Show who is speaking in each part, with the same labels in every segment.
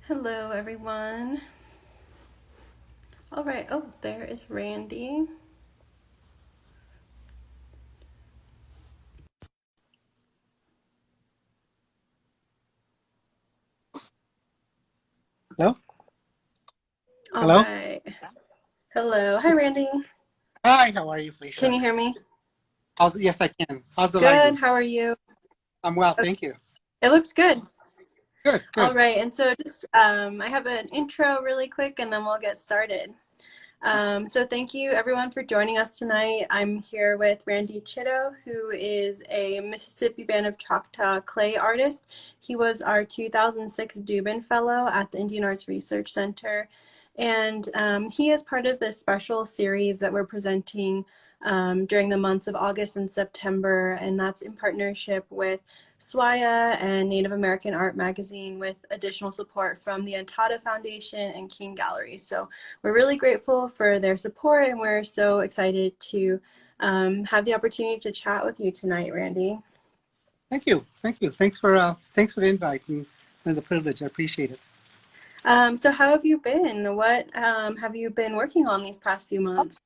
Speaker 1: Hello, everyone. All right. Oh, there is Randy.
Speaker 2: Hello?
Speaker 1: All
Speaker 2: Hello?
Speaker 1: right. Hello. Hi, Randy.
Speaker 2: Hi, how are you,
Speaker 1: Can
Speaker 2: Felicia?
Speaker 1: you hear me?
Speaker 2: Yes, I can. How's the
Speaker 1: Good.
Speaker 2: lighting?
Speaker 1: How are you?
Speaker 2: I'm well,
Speaker 1: Okay.
Speaker 2: thank you.
Speaker 1: It looks good.
Speaker 2: Good,
Speaker 1: All
Speaker 2: good.
Speaker 1: right. And so just I have an intro really quick, and then we'll get started. So thank you everyone for joining us tonight. I'm here with Randy Chitto, who is a Mississippi Band of Choctaw clay artist. He was our 2006 Dubin Fellow at the Indian Arts Research Center. And he is part of this special series that we're presenting during the months of August and September, and that's in partnership with Swaya and Native American Art Magazine with additional support from the Antada Foundation and King Gallery. So we're really grateful for their support, and we're so excited to have the opportunity to chat with you tonight, Randy.
Speaker 2: Thank you, thank you. Thanks for the invite and the privilege. I appreciate it.
Speaker 1: So how have you been? What have you been working on these past few months?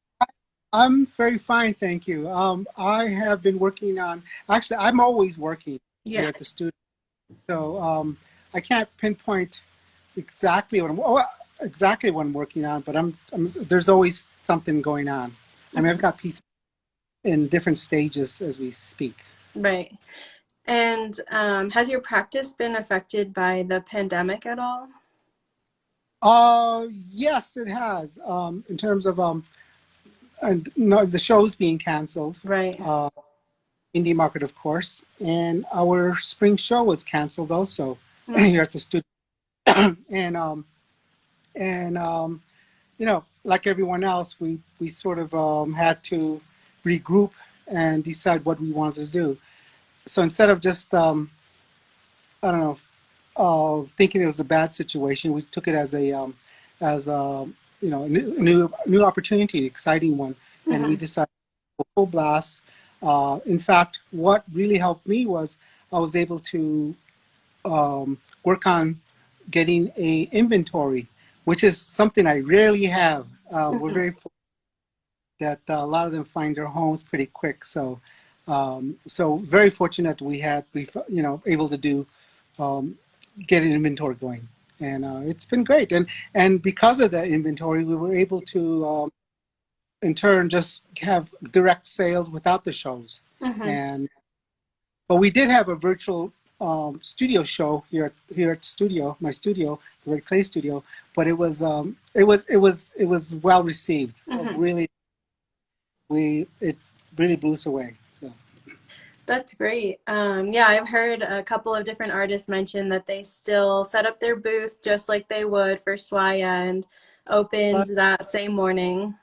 Speaker 2: I'm very fine, thank you. I have been working on, actually, I'm always working
Speaker 1: Yeah.
Speaker 2: here at the studio, so I can't pinpoint exactly exactly what I'm working on, but there's always something going on. I mean, I've got pieces in different stages as we speak.
Speaker 1: Right. And has your practice been affected by the pandemic at all?
Speaker 2: Yes, it has. In terms of and no, the show's being canceled.
Speaker 1: Right.
Speaker 2: Uh, Indie Market, of course, and our spring show was canceled also
Speaker 1: Mm.
Speaker 2: here at the studio. and and like everyone else, we sort of had to regroup and decide what we wanted to do. So instead of just I don't know, thinking it was a bad situation, we took it as a a new opportunity, an exciting one, and we
Speaker 1: Hmm.
Speaker 2: decided to go full blast. In fact, what really helped me was I was able to work on getting a inventory, which is something I rarely have. We're
Speaker 1: Hmm.
Speaker 2: very fortunate that a lot of them find their homes pretty quick, so very fortunate we able to do um, get an inventory going, and it's been great. And because of that inventory, we were able to in turn just have direct sales without the shows.
Speaker 1: Hmm.
Speaker 2: And but we did have a virtual studio show here at my studio, the Red Clay Studio. But it was well received.
Speaker 1: Hmm.
Speaker 2: Really, we it really blew us away. So.
Speaker 1: That's great. Yeah, I've heard a couple of different artists mention that they still set up their booth just like they would for Swaya and opened that same morning.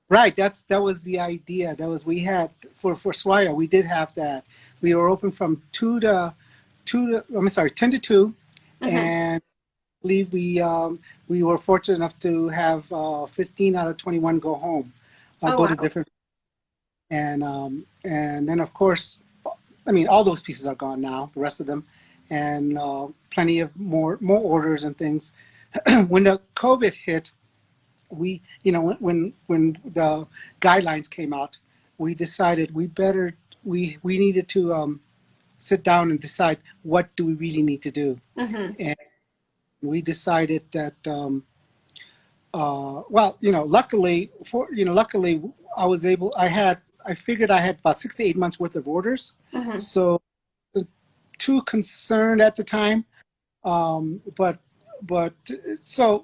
Speaker 2: Right, that was the idea. That was we had for Swaya. We did have that. We were open from I'm sorry, 10 to 2,
Speaker 1: Hmm.
Speaker 2: and I believe we were fortunate enough to have 15 out of 21 go home,
Speaker 1: Oh,
Speaker 2: go to
Speaker 1: wow.
Speaker 2: different, and then of course, I mean all those pieces are gone now. The rest of them, and plenty of more orders and things. When the COVID hit, we when the guidelines came out, we decided we needed to sit down and decide what do we really need to do.
Speaker 1: Hmm.
Speaker 2: And we decided that well, luckily I figured I had about 6 to 8 months worth of orders,
Speaker 1: Hmm.
Speaker 2: so too concerned at the time. But so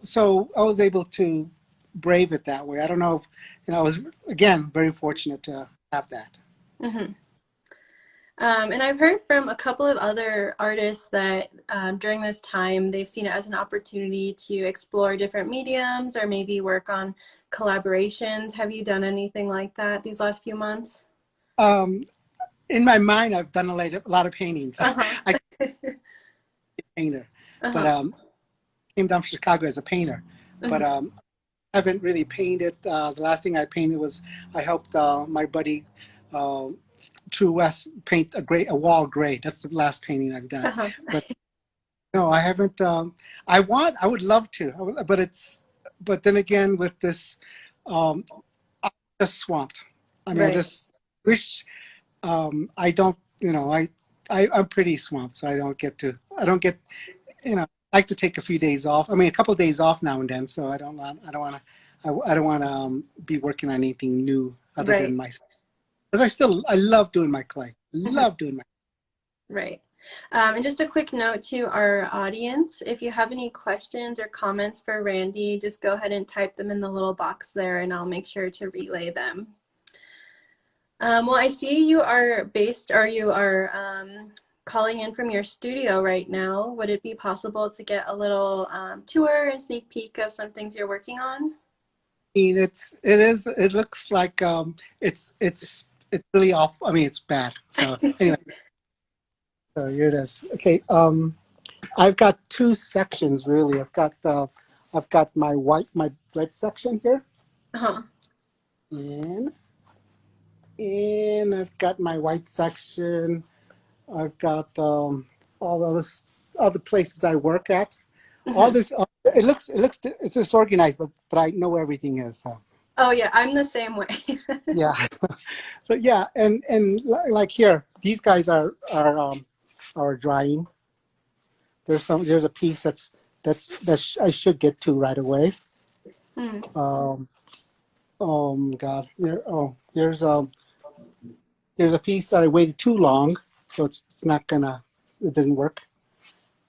Speaker 2: I was able to brave it that way. I don't know if I was again very fortunate to have that.
Speaker 1: Hmm. And I've heard from a couple of other artists that during this time they've seen it as an opportunity to explore different mediums or maybe work on collaborations. Have you done anything like that these last few months?
Speaker 2: Um, in my mind, I've done a lot of paintings.
Speaker 1: Uh-huh.
Speaker 2: I can't be a painter, but
Speaker 1: Uh-huh.
Speaker 2: came down from Chicago as a painter, but
Speaker 1: Hmm.
Speaker 2: haven't really painted. The last thing I painted was I helped my buddy uh, True West paint a wall gray. That's the last painting I've done.
Speaker 1: Uh-huh.
Speaker 2: But No, I haven't. I would love to, but then again, with this, um, I'm just swamped. I mean, I
Speaker 1: Right.
Speaker 2: just wish, I don't, I'm pretty swamped, so I don't get, I like to take a few days off. I mean, a couple of days off now and then, so I don't want to, I don't want to be working on anything new other than
Speaker 1: Right.
Speaker 2: my, because I love doing my clay. Love doing my,
Speaker 1: Right. And just a quick note to our audience, if you have any questions or comments for Randy, just go ahead and type them in the little box there and I'll make sure to relay them. Well, I see you are based, or you are calling in from your studio right now. Would it be possible to get a little tour and sneak peek of some things you're working on?
Speaker 2: mean, it looks like, it's really off. I mean, it's bad. So anyway, so here it is. Okay. I've got two sections really. I've got my red section here,
Speaker 1: Uh-huh.
Speaker 2: and I've got my white section. I've got all the places I work at. All
Speaker 1: Hmm.
Speaker 2: this, it's disorganized, but I know everything is. So.
Speaker 1: Oh yeah, I'm the same way.
Speaker 2: Yeah. So yeah, and like here, these guys are drying. There's a piece I should get to right away.
Speaker 1: Hmm.
Speaker 2: Um, God, there's a piece that I waited too long, so it's not gonna, it doesn't work.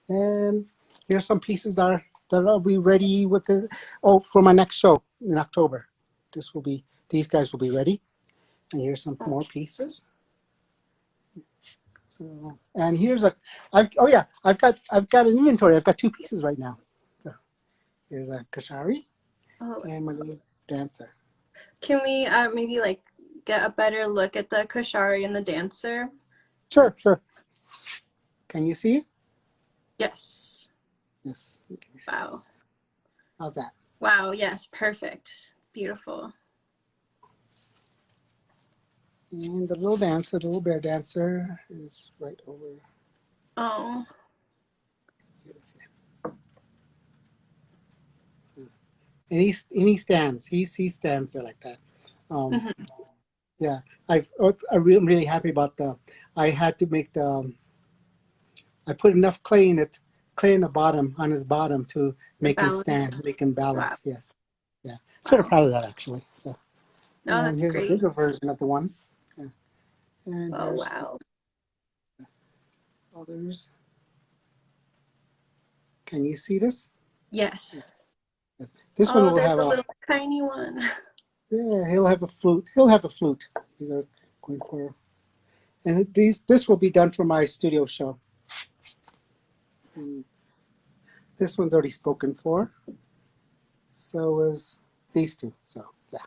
Speaker 2: And here's some pieces that'll be ready with the, oh, for my next show in October. These guys will be ready. And here's some more pieces. So, and here's I've got an inventory. I've got two pieces right now. So here's a Kashari
Speaker 1: Oh,
Speaker 2: and my little dancer.
Speaker 1: can we maybe like get a better look at the Kashari and the dancer?
Speaker 2: Sure, sure. Can you see?
Speaker 1: Yes.
Speaker 2: Yes. You can see.
Speaker 1: Wow.
Speaker 2: How's that?
Speaker 1: Wow, yes, perfect. Beautiful.
Speaker 2: And the little dancer, the little bear dancer, is right over
Speaker 1: Oh.
Speaker 2: here. And he stands. He stands there like that. Um,
Speaker 1: Hmm.
Speaker 2: yeah, I'm really happy about the. I had to make the. I put enough clay in the bottom on his bottom to
Speaker 1: The
Speaker 2: make him
Speaker 1: balance.
Speaker 2: stand, make him
Speaker 1: Wow.
Speaker 2: balance. Yes, yeah. Sort of
Speaker 1: Wow.
Speaker 2: proud of that actually. So,
Speaker 1: No,
Speaker 2: and
Speaker 1: that's
Speaker 2: here's a
Speaker 1: great.
Speaker 2: bigger version of the one. Yeah. And
Speaker 1: Oh,
Speaker 2: here's
Speaker 1: wow.
Speaker 2: others. Can you see this?
Speaker 1: Yes.
Speaker 2: Yes. This one
Speaker 1: Oh,
Speaker 2: will
Speaker 1: there's
Speaker 2: have
Speaker 1: a
Speaker 2: a.
Speaker 1: little tiny one.
Speaker 2: Yeah, he'll have a flute. He'll have a flute. These are going for. And this will be done for my studio show. And this one's already spoken for. So is these two. So yeah.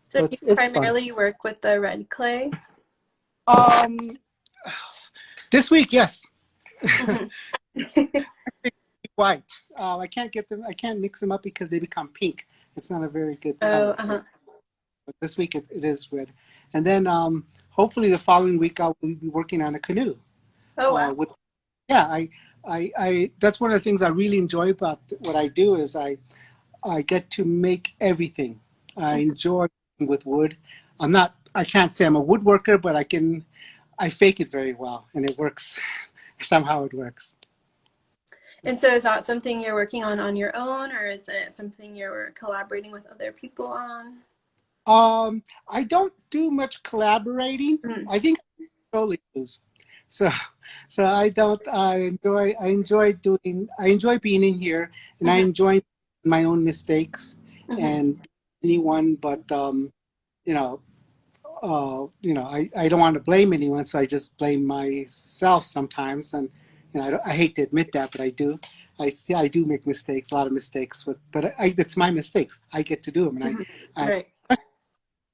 Speaker 1: So
Speaker 2: So
Speaker 1: you
Speaker 2: it's fun.
Speaker 1: primarily work with the red clay?
Speaker 2: Um, this week, yes.
Speaker 1: Hmm.
Speaker 2: White. I can't get them. I can't mix them up because they become pink. It's not a very good
Speaker 1: Oh,
Speaker 2: color. So
Speaker 1: uh-huh.
Speaker 2: but this week it is red. And then hopefully the following week I'll be working on a canoe.
Speaker 1: Oh, wow.
Speaker 2: With yeah, I that's one of the things I really enjoy about what I do is I get to make everything. I enjoy working with wood. I can't say I'm a woodworker, but I fake it very well and it works. Somehow it works.
Speaker 1: And so is that something you're working on your own, or is it something you're collaborating with other people on?
Speaker 2: I don't do much collaborating.
Speaker 1: Mm.
Speaker 2: I think I totally lose. So, so I enjoy being in here, and I
Speaker 1: Hmm.
Speaker 2: enjoy my own mistakes
Speaker 1: Hmm.
Speaker 2: and anyone, but you know, I don't want to blame anyone, so I just blame myself sometimes, and I hate to admit that, but I do. I do make mistakes, a lot of mistakes, but it's my mistakes. I get to do them, and
Speaker 1: Hmm.
Speaker 2: I
Speaker 1: Right.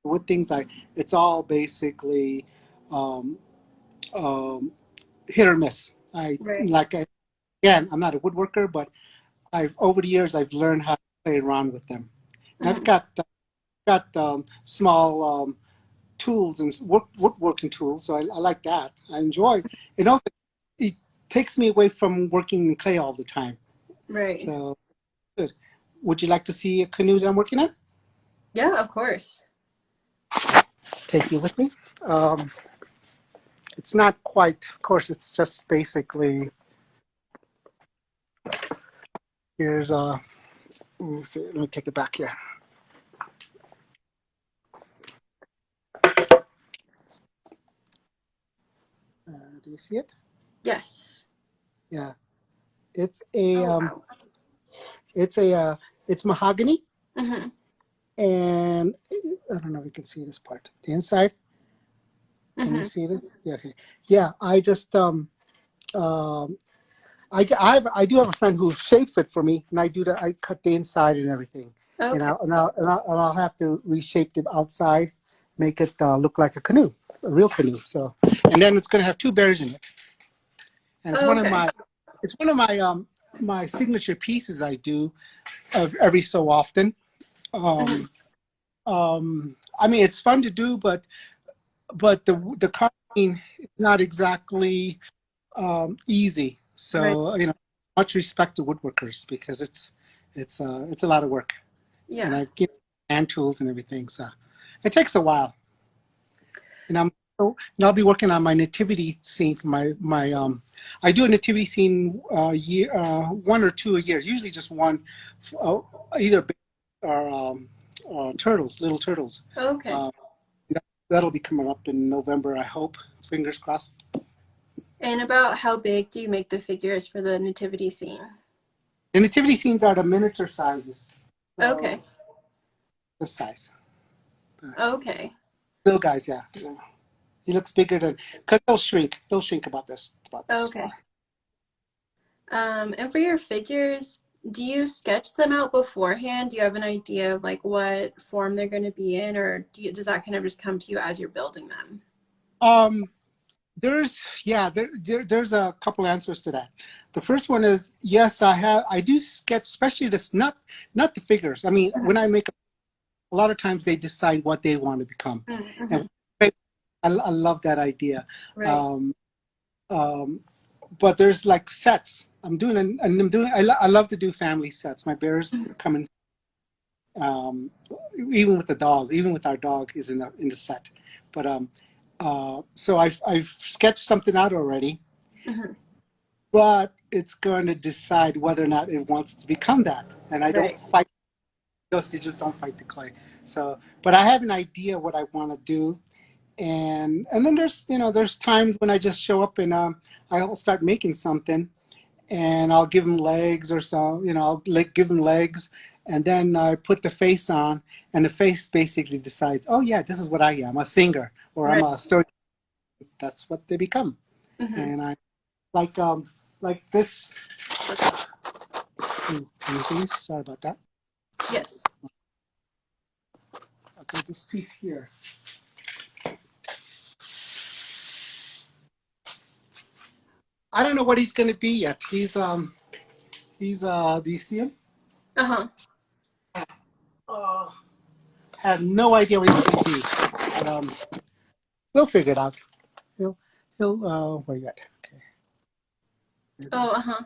Speaker 2: what things it's all basically um, um, hit or miss.
Speaker 1: Right.
Speaker 2: Again, I'm not a woodworker, but I've over the years I've learned how to play around with them, and I've
Speaker 1: Hmm.
Speaker 2: got small tools and woodworking tools, so I like that. I enjoy it. Also, it takes me away from working in clay all the time.
Speaker 1: Right.
Speaker 2: So good. Would you like to see a canoe that I'm working on?
Speaker 1: Yeah, of course.
Speaker 2: Take you with me. Um, it's not quite, of course, it's just basically, here's let me see, let me take it back here. Do you see it?
Speaker 1: Yes.
Speaker 2: Yeah. It's a,
Speaker 1: Oh, wow.
Speaker 2: it's a, it's mahogany,
Speaker 1: Mm-hmm.
Speaker 2: and I don't know if you can see this part. The inside, can you
Speaker 1: Mm-hmm.
Speaker 2: see this? Yeah. Okay. Yeah. I just, um, I do have a friend who shapes it for me, and I do that. I cut the inside and everything,
Speaker 1: Okay.
Speaker 2: and I'll have to reshape the outside, make it look like a canoe, a real canoe. So, and then it's going to have two bears in it, and
Speaker 1: Oh, okay.
Speaker 2: it's one of my signature pieces I do every so often.
Speaker 1: Mm-hmm.
Speaker 2: Um, I mean, it's fun to do, but the carving is not exactly easy.
Speaker 1: Right.
Speaker 2: So much respect to woodworkers because it's a lot of work, and
Speaker 1: Yeah.
Speaker 2: I get hand tools and everything. So it takes a while, and I'll be working on my nativity scene for my. I do a nativity scene year one or two a year, usually just one, uh, either big or turtles, little turtles.
Speaker 1: Okay.
Speaker 2: Uh, that'll be coming up in November, I hope. Fingers crossed.
Speaker 1: And about how big do you make the figures for the nativity scene?
Speaker 2: The nativity scenes are the miniature sizes.
Speaker 1: Okay.
Speaker 2: So this size. The
Speaker 1: Okay.
Speaker 2: little guys, yeah. Yeah. He looks bigger than because they'll shrink. They'll shrink about this
Speaker 1: Okay.
Speaker 2: far.
Speaker 1: And for your figures, do you sketch them out beforehand? Do you have an idea of like what form they're going to be in, or does that kind of just come to you as you're building them?
Speaker 2: Um, there's a couple answers to that. The first one is yes, I do sketch, especially this not the figures. I mean, when
Speaker 1: Mm-hmm.
Speaker 2: I make a lot of times they decide what they want to become, and
Speaker 1: Mm-hmm.
Speaker 2: I love that idea.
Speaker 1: Right.
Speaker 2: Um, um, but there's like sets. I love to do family sets. My bears
Speaker 1: Mhm.
Speaker 2: come in, even with the dog, even with our dog is in the set. But so I've sketched something out already,
Speaker 1: Mhm.
Speaker 2: but it's going to decide whether or not it wants to become that. And I don't
Speaker 1: Right.
Speaker 2: fight those. You just don't fight the clay. So, but I have an idea what I want to do, and then there's times when I just show up and I'll start making something, and I'll give them legs or so. I'll give them legs, and then I put the face on, and the face basically decides, oh yeah, this is what I am, a singer, or I'm
Speaker 1: Right.
Speaker 2: a story. That's what they become,
Speaker 1: Hmm.
Speaker 2: and I like like this. Anything? Sorry about that.
Speaker 1: Yes.
Speaker 2: Okay, this piece here. I don't know what he's going to be yet. Do you see him?
Speaker 1: Uh-huh.
Speaker 2: Uh, I have no idea what he's going to be. But, we'll figure it out. He'll where you at? Okay. There it
Speaker 1: Oh,
Speaker 2: is.
Speaker 1: uh-huh.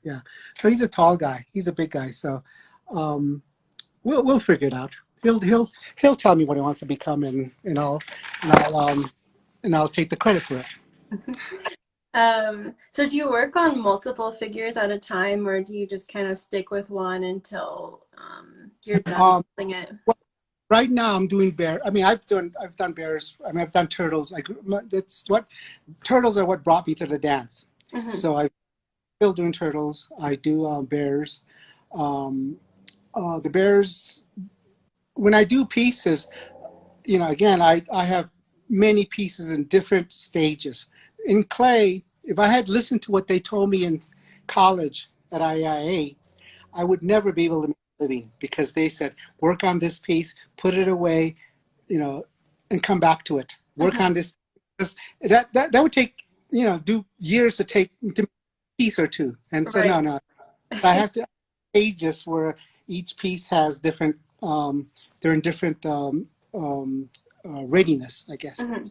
Speaker 2: Yeah. So he's a tall guy. He's a big guy. So um, we'll figure it out. He'll tell me what he wants to become, and I'll and I'll take the credit for it.
Speaker 1: So do you work on multiple figures at a time, or do you just kind of stick with one until you're done
Speaker 2: Um,
Speaker 1: building it?
Speaker 2: well, right now I'm doing bear. I mean, I've done bears. I mean, I've done turtles. That's what turtles are what brought me to the dance.
Speaker 1: Hmm.
Speaker 2: So I'm still doing turtles. I do bears. Um, the bears. When I do pieces, again, I have many pieces in different stages. In clay, if I had listened to what they told me in college at IIA, I would never be able to make a living because they said, work on this piece, put it away, and come back to it. Work
Speaker 1: Hmm.
Speaker 2: on this. That would take, do years to make a piece or two. And so,
Speaker 1: Right.
Speaker 2: no. I have to pages where each piece has different, they're in different readiness, I guess.
Speaker 1: Hmm.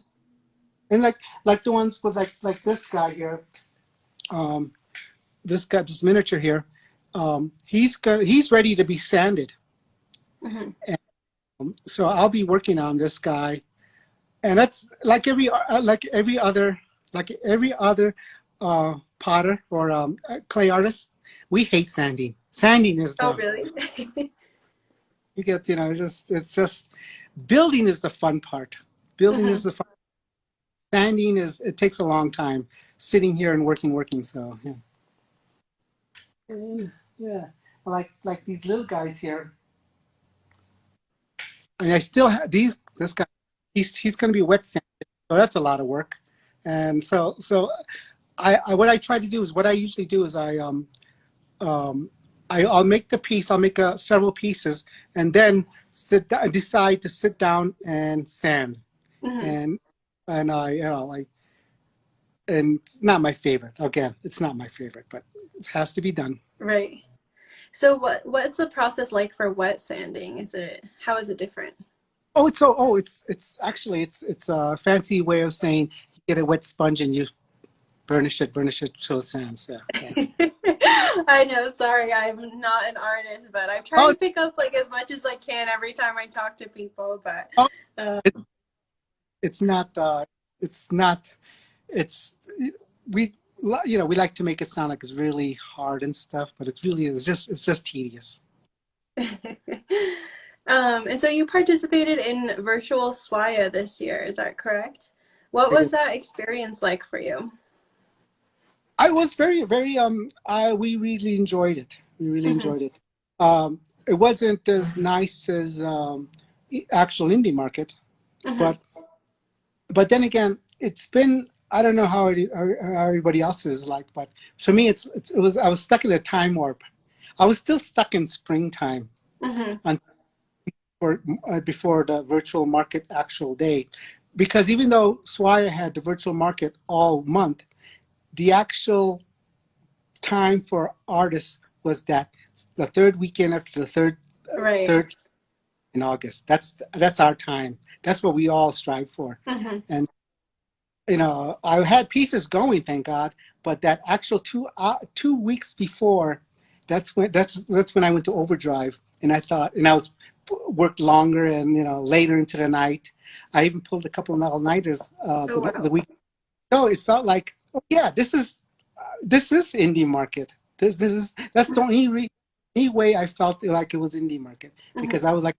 Speaker 2: And like the ones with like this guy here, um, this miniature here. He's ready to be sanded.
Speaker 1: Hmm.
Speaker 2: And, so I'll be working on this guy, and that's like every other potter or clay artist. We hate sanding. Sanding is
Speaker 1: Oh,
Speaker 2: the
Speaker 1: really?
Speaker 2: you get, just it's just building is the fun part. Building is
Speaker 1: Hmm.
Speaker 2: the fun. Sanding is it takes a long time. Sitting here and working. So yeah. Yeah, like these little guys here, and I still have these. This guy, he's going to be wet sanded, so that's a lot of work. And so I what I try to do is what I usually do is um I'll make the piece. I'll make several pieces, and then decide to sit down and sand.
Speaker 1: Hmm.
Speaker 2: And I and it's not my favorite. Again, it's not my favorite, but it has to be done.
Speaker 1: Right. So what's the process like for wet sanding? How is it different?
Speaker 2: It's actually it's a fancy way of saying you get a wet sponge and you burnish it till it sands. Yeah, yeah.
Speaker 1: I know, sorry, I'm not an artist, but I try
Speaker 2: Oh,
Speaker 1: to pick up like as much as I can every time I talk to people, but
Speaker 2: oh
Speaker 1: uh,
Speaker 2: it, it's not it's not it's we we like to make it sound like it's really hard and stuff, but it really is it's just tedious.
Speaker 1: and so you participated in virtual Swaya this year, is that correct? What was that experience like for you?
Speaker 2: I was very I we really enjoyed it. We really
Speaker 1: Hmm.
Speaker 2: enjoyed it. It wasn't as nice as actual indie market,
Speaker 1: Hmm.
Speaker 2: but then again, it's been I don't know how everybody else is like, but for me, it was I was stuck in a time warp. I was still stuck in springtime
Speaker 1: Hmm.
Speaker 2: until before the virtual market actual day, because even though Swaya had the virtual market all month, the actual time for artists was that the third weekend after the
Speaker 1: Right.
Speaker 2: third in August. That's our time. That's what we all strive for.
Speaker 1: Hmm.
Speaker 2: And I had pieces going, thank God, but that actual 2 weeks before, that's when I went to overdrive, and I thought, and I was worked longer and later into the night. I even pulled a couple of all-nighters
Speaker 1: Oh,
Speaker 2: the
Speaker 1: wow.
Speaker 2: week. So it felt like, oh yeah, this is indie market. This is that's the only way I felt like it was indie market, because
Speaker 1: Hmm.
Speaker 2: I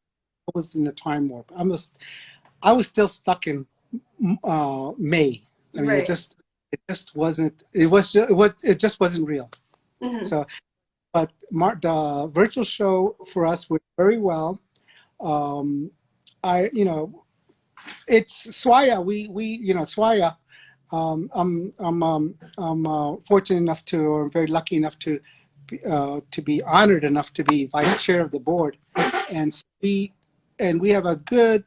Speaker 2: was in a time warp. I was still stuck in May. I mean,
Speaker 1: Right.
Speaker 2: it just wasn't. It just wasn't real.
Speaker 1: Hmm.
Speaker 2: So, but the virtual show for us went very well. Um, I it's Swaya. We Swaya. I'm fortunate enough to, or very lucky enough to be honored enough to be vice chair of the board, and we have a good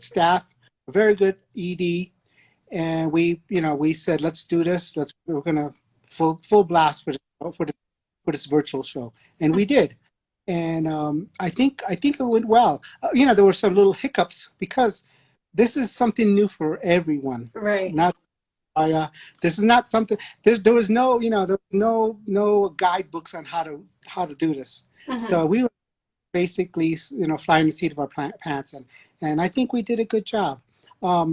Speaker 2: staff, a very good ED, and we said let's do this. We're gonna full blast for this virtual show, and we did, and I think it went well. There were some little hiccups because this is something new for everyone.
Speaker 1: Right.
Speaker 2: Not this is not something. There was no there was no guidebooks on how to do this.
Speaker 1: Hmm.
Speaker 2: So we were basically flying the seat of our pants, and I think we did a good job.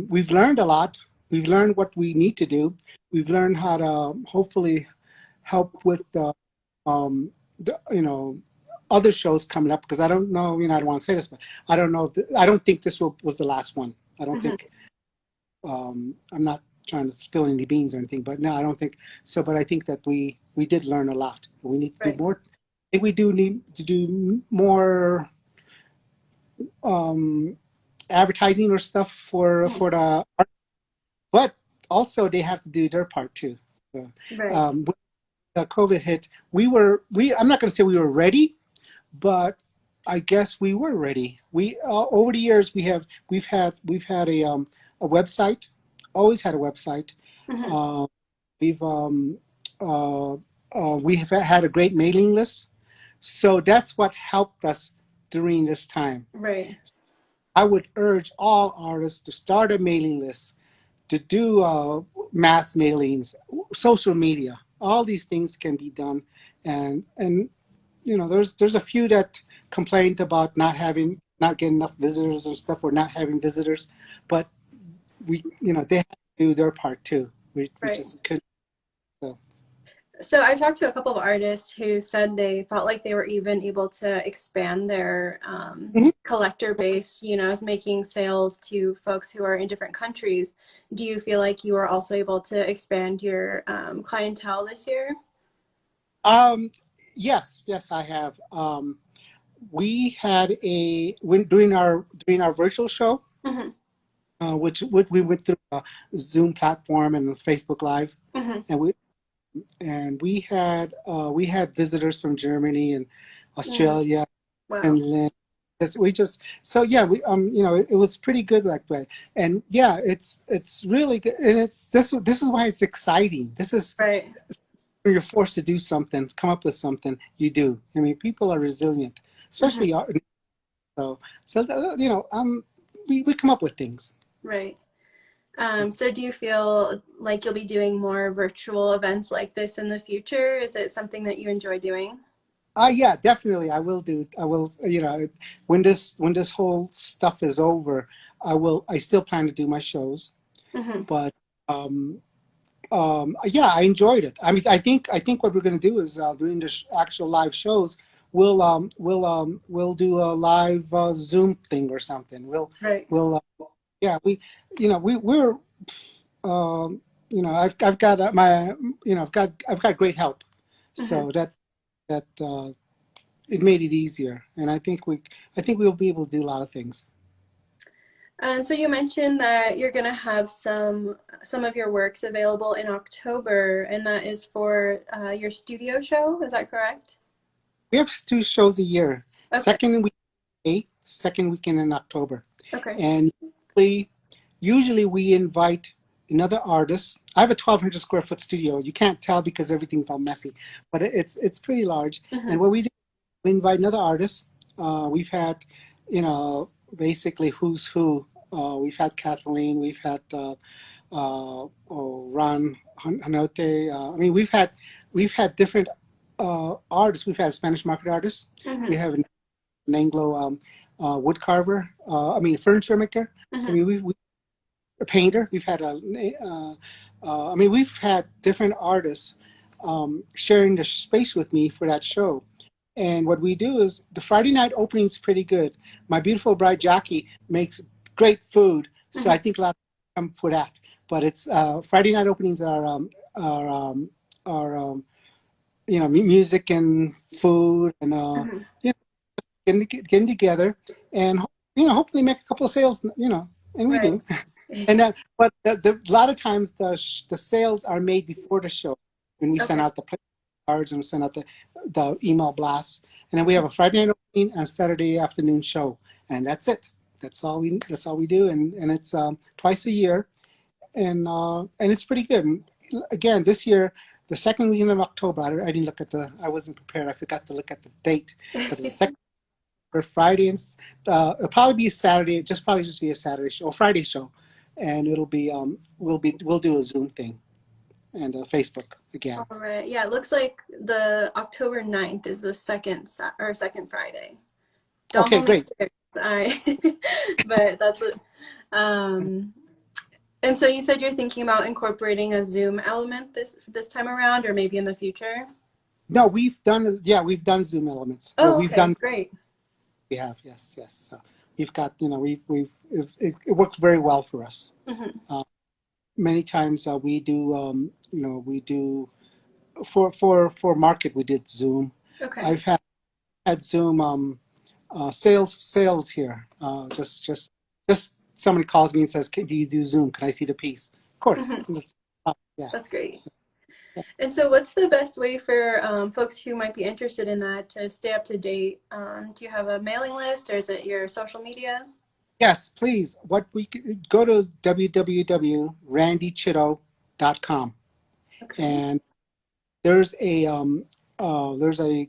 Speaker 2: We've learned a lot. We've learned what we need to do. We've learned how to hopefully help with the other shows coming up, because I don't know, I don't want to say this, but I don't know if I don't think was the last one. I don't
Speaker 1: Hmm.
Speaker 2: think I'm not trying to spill any beans or anything, but no, I don't think so. But I think that we did learn a lot. We need to do
Speaker 1: Right.
Speaker 2: more. I think we do need to do more um, advertising or stuff
Speaker 1: Hmm.
Speaker 2: for the, but also they have to do their part too. So,
Speaker 1: Right.
Speaker 2: when the COVID hit, we I'm not going to say we were ready, but I guess we were ready. We over the years we've had a website, always had a website.
Speaker 1: Hmm.
Speaker 2: Uh, we've we have had a great mailing list, so that's what helped us during this time.
Speaker 1: Right.
Speaker 2: I would urge all artists to start a mailing list, to do mass mailings, social media. all these things can be done, and there's a few that complained about not getting enough visitors and stuff, or not having visitors, but they have to do their part too. We
Speaker 1: Right.
Speaker 2: just couldn't. So.
Speaker 1: So I talked to a couple of artists who said they felt like they were even able to expand their
Speaker 2: Mhm.
Speaker 1: collector base, as making sales to folks who are in different countries. Do you feel like you were also able to expand your clientele this year?
Speaker 2: Um, yes, I have. We had during our virtual show,
Speaker 1: Hmm.
Speaker 2: which we went through a Zoom platform and Facebook Live,
Speaker 1: Hmm.
Speaker 2: and we had visitors from Germany and
Speaker 1: Mm.
Speaker 2: Australia
Speaker 1: Wow.
Speaker 2: and Lynn. We just so yeah we it was pretty good that way, and yeah, it's really good, and this is why it's exciting. This is
Speaker 1: Right.
Speaker 2: when you're forced to do something, come up with something, you do. I mean, people are resilient,
Speaker 1: Hmm.
Speaker 2: especially we come up with things.
Speaker 1: Right. So do you feel like you'll be doing more virtual events like this in the future? Is it something that you enjoy doing?
Speaker 2: Yeah, definitely. I will, when this whole stuff is over, I still plan to do my shows,
Speaker 1: Hmm.
Speaker 2: but um, yeah, I enjoyed it. I mean, I think what we're going to do is during the actual live shows, we'll do a live Zoom thing or something.
Speaker 1: Right.
Speaker 2: Yeah, we're, um, I've got I've got great help,
Speaker 1: Hmm.
Speaker 2: so that it made it easier, and I think we'll be able to do a lot of things.
Speaker 1: And so you mentioned that you're going to have some of your works available in October, and that is for your studio show. Is that correct?
Speaker 2: We have 2 shows a year.
Speaker 1: Okay.
Speaker 2: Second weekend in October,
Speaker 1: Okay.
Speaker 2: and usually we invite another artist. I have a 1,200 square foot studio. You can't tell because everything's all messy, but it's pretty large. And
Speaker 1: Hmm.
Speaker 2: what we do, we invite another artist. We've had, basically who's who. We've had Kathleen. We've had Ron Hanote. I mean, we've had different artists. We've had Spanish market artists. We
Speaker 1: Hmm.
Speaker 2: have an Anglo wood carver. I mean, furniture maker. I
Speaker 1: Hmm.
Speaker 2: mean, we a painter. I mean, we've had different artists sharing the space with me for that show. And what we do is the Friday night opening is pretty good. My beautiful bride Jackie makes great food, so I
Speaker 1: Hmm.
Speaker 2: think a lot of people come for that. But it's Friday night openings are are music and food and
Speaker 1: Hmm.
Speaker 2: you know, getting together and hopefully make a couple of sales. And we
Speaker 1: Right.
Speaker 2: do. And but a lot of times the sales are made before the show when we send
Speaker 1: Okay.
Speaker 2: out the cards and send out the email blasts, and then we have a Friday night opening and a Saturday afternoon show, and that's it. That's all we do, and it's twice a year, and it's pretty good. And again, this year, the second weekend of October, I didn't look at I wasn't prepared. I forgot to look at the date, but it's the second or Friday, and it'll probably be a Saturday. Probably just be a Saturday show or Friday show, and it'll be we'll do a Zoom thing and Facebook again.
Speaker 1: All right. Yeah, it looks like the October 9th is the second Friday. Don't
Speaker 2: Okay,
Speaker 1: hold me
Speaker 2: great.
Speaker 1: to it. But that's it. Um, and so you said you're thinking about incorporating a Zoom element this time around, or maybe in the future.
Speaker 2: No, we've done Zoom elements. Well,
Speaker 1: Oh, okay, great.
Speaker 2: we have, yes. So we've got, it works very well for us.
Speaker 1: Hmm.
Speaker 2: Uh, Many times we do for market we did Zoom.
Speaker 1: Okay.
Speaker 2: I've had Zoom sales here. Just somebody calls me and says, "Do you do Zoom? Can I see the piece?" Of course.
Speaker 1: Hmm. That's
Speaker 2: Yes.
Speaker 1: great. And so, what's the best way for folks who might be interested in that to stay up to date? Do you have a mailing list, or is it your social media?
Speaker 2: Yes, please. What we could go to www.randychitto.com,
Speaker 1: Okay.
Speaker 2: and there's a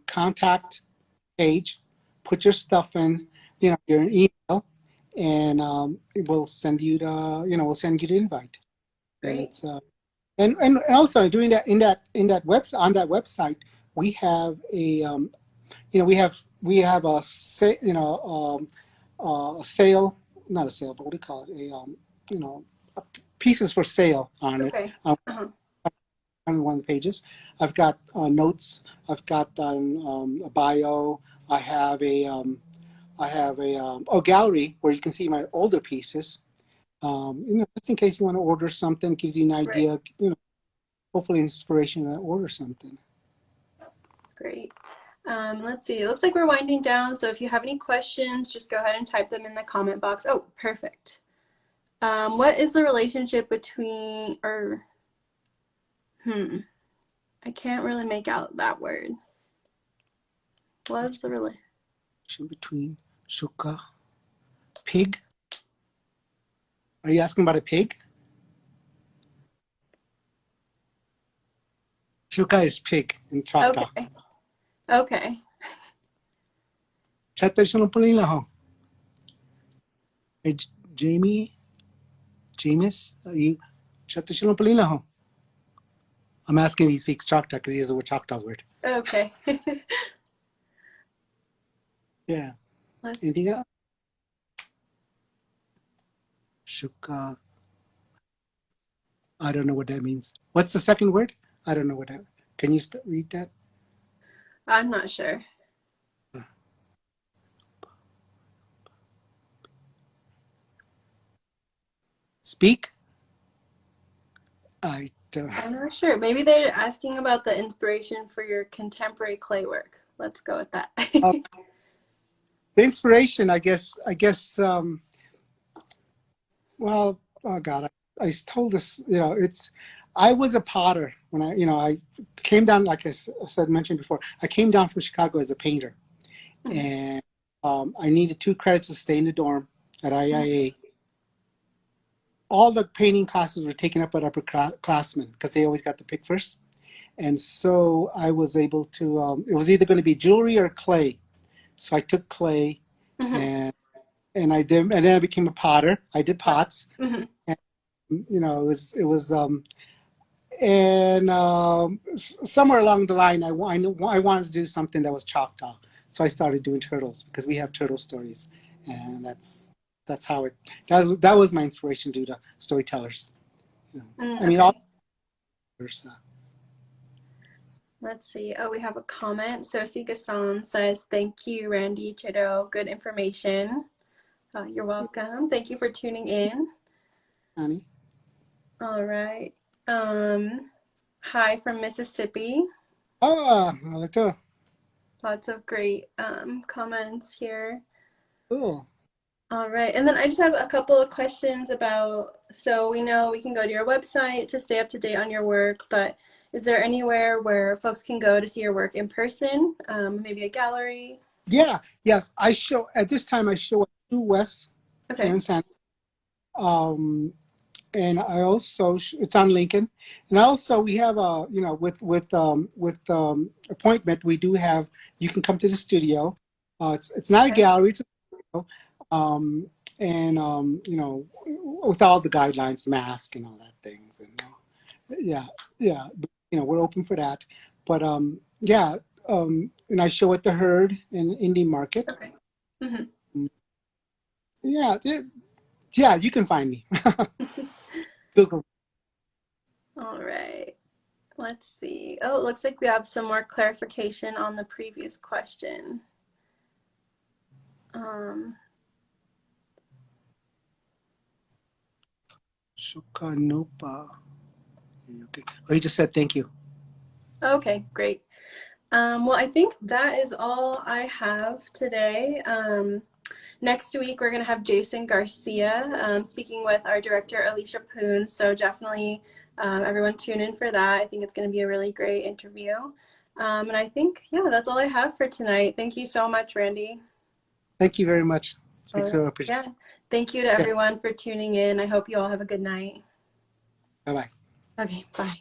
Speaker 2: contact page. Put your stuff in, your email, and we'll send you the invite. And
Speaker 1: Great.
Speaker 2: it's And also doing that in that website on that website, we have a we have a a sale, not a sale, but what do you call it? You know pieces for sale on it.
Speaker 1: Okay. Uh-huh.
Speaker 2: On one of the pages, I've got notes. I've got a bio. I have a gallery where you can see my older pieces. Just in case you want to order something, gives you an
Speaker 1: Right.
Speaker 2: idea. Hopefully inspiration to order something.
Speaker 1: Great. Let's see. It looks like we're winding down. So if you have any questions, just go ahead and type them in the comment box. Oh, perfect. What is the relationship between, or, I can't really make out that word. What is the relation?
Speaker 2: Between Shuka, pig. Are you asking about a pig? Shuka is pig in Choctaw.
Speaker 1: Okay. Okay.
Speaker 2: Chatashino Palila ho. Hey, James, are you Chatashino Palila ho? I'm asking if he speaks Choctaw because he has a Choctaw word.
Speaker 1: Okay.
Speaker 2: Yeah.
Speaker 1: Let's
Speaker 2: Anything else? Shuka. I don't know what that means. What's the second word? I don't know what that. Can you read that?
Speaker 1: I'm not sure.
Speaker 2: Speak? I don't.
Speaker 1: I'm not sure. Maybe they're asking about the inspiration for your contemporary clay work. Let's go with that.
Speaker 2: The inspiration, I guess. Well, oh God, I told this. I was a potter when I came down. Like I said, mentioned before, I came down from Chicago as a painter, and I needed 2 credits to stay in the dorm at IIA. All the painting classes were taken up by upperclassmen because they always got to pick first. And so I was able to, it was either going to be jewelry or clay. So I took clay and I did, and then I became a potter. I did pots. And, it was somewhere along the line, I wanted to do something that was Choctaw. So I started doing turtles because we have turtle stories. And that's how that was my inspiration to do the storytellers. I mean, all.
Speaker 1: Let's see. Oh, we have a comment. Sosi Gasson says, "Thank you, Randy Chitto. Good information." You're welcome. Thank you for tuning in.
Speaker 2: Annie.
Speaker 1: All right. Hi from Mississippi. Lots of great comments here.
Speaker 2: Cool.
Speaker 1: All right. And then I just have a couple of questions about, so we know we can go to your website to stay up to date on your work, but is there anywhere where folks can go to see your work in person? Maybe a gallery?
Speaker 2: Yeah. Yes. At this time I show at 2 West here in San. And I also it's on Lincoln, and also we have with appointment we do have, you can come to the studio. It's not a gallery, it's a studio, with all the guidelines, mask and all that things, and yeah, we're open for that. But and I show at the Herd in Indian Market.
Speaker 1: Okay. Mm-hmm.
Speaker 2: Yeah, you can find me. Google.
Speaker 1: All right. Let's see. Oh, it looks like we have some more clarification on the previous question.
Speaker 2: Shukanopa. Okay. Oh, he just said thank you.
Speaker 1: Okay, great. Well, I think that is all I have today. Next week, we're going to have Jason Garcia speaking with our director, Alicia Poon. So definitely everyone tune in for that. I think it's going to be a really great interview. And I think, that's all I have for tonight. Thank you so much, Randy.
Speaker 2: Thank you very much. Thanks so much.
Speaker 1: Yeah. Thank you to everyone for tuning in. I hope you all have a good night.
Speaker 2: Bye-bye.
Speaker 1: Okay, bye.